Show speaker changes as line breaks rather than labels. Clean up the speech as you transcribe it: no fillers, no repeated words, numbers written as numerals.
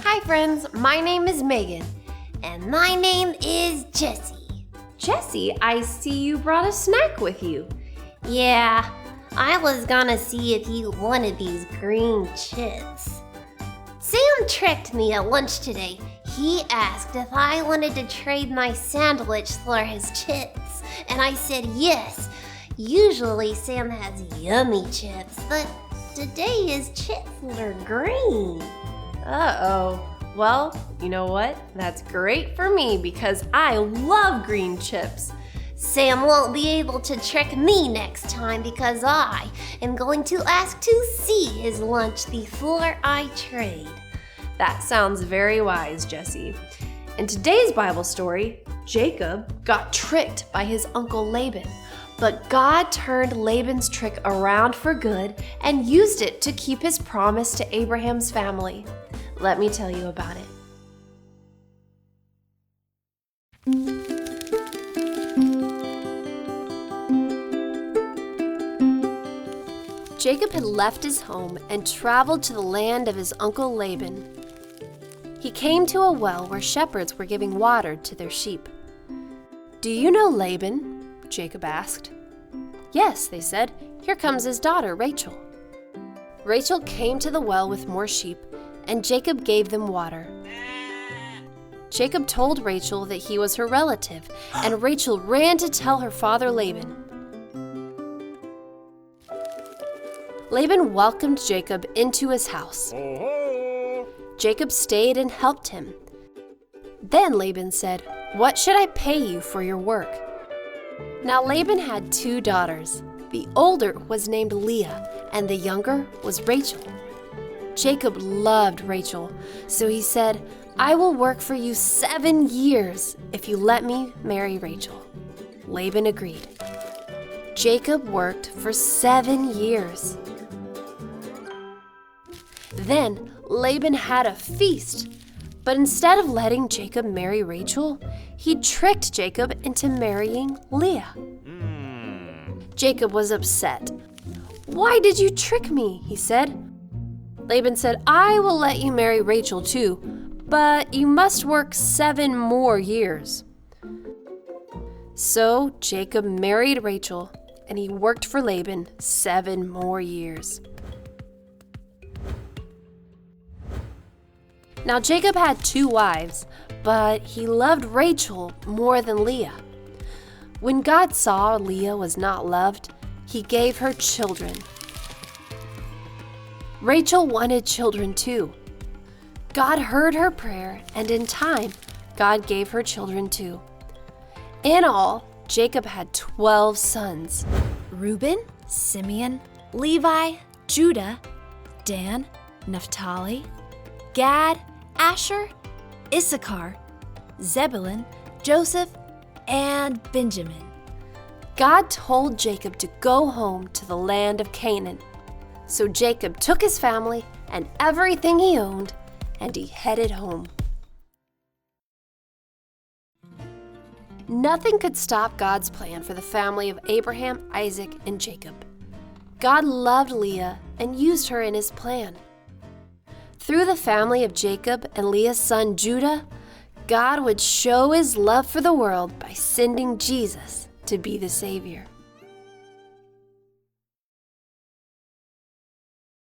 Hi friends, my name is Megan.
And my name is Jessie.
Jessie, I see you brought a snack with you.
Yeah, I was gonna see if you wanted these green chips. Sam tricked me at lunch today. He asked if I wanted to trade my sandwich for his chips, and I said yes. Usually Sam has yummy chips, but today his chips are green.
Uh-oh. Well, you know what? That's great for me because I love green chips.
Sam won't be able to trick me next time because I am going to ask to see his lunch before I trade.
That sounds very wise, Jessie. In today's Bible story, Jacob got tricked by his uncle Laban, but God turned Laban's trick around for good and used it to keep his promise to Abraham's family. Let me tell you about it. Jacob had left his home and traveled to the land of his uncle Laban. He came to a well where shepherds were giving water to their sheep. "Do you know Laban?" Jacob asked. "Yes," they said. "Here comes his daughter, Rachel." Rachel came to the well with more sheep, and Jacob gave them water. Jacob told Rachel that he was her relative, and Rachel ran to tell her father Laban. Laban welcomed Jacob into his house. Jacob stayed and helped him. Then Laban said, "What should I pay you for your work?" Now Laban had 2 daughters. The older was named Leah, and the younger was Rachel. Jacob loved Rachel, so he said, "I will work for you 7 years if you let me marry Rachel." Laban agreed. Jacob worked for 7 years. Then Laban had a feast, but instead of letting Jacob marry Rachel, he tricked Jacob into marrying Leah. Jacob was upset. "Why did you trick me?" he said. Laban said, "I will let you marry Rachel too, but you must work 7 more years." So Jacob married Rachel, and he worked for Laban 7 more years. Now Jacob had 2 wives, but he loved Rachel more than Leah. When God saw Leah was not loved, he gave her children. Rachel wanted children too. God heard her prayer, and in time, God gave her children too. In all, Jacob had 12 sons.
Reuben, Simeon, Levi, Judah, Dan, Naphtali, Gad, Asher, Issachar, Zebulun, Joseph, and Benjamin.
God told Jacob to go home to the land of Canaan. So Jacob took his family and everything he owned, and he headed home. Nothing could stop God's plan for the family of Abraham, Isaac, and Jacob. God loved Leah and used her in his plan. Through the family of Jacob and Leah's son Judah, God would show his love for the world by sending Jesus to be the Savior.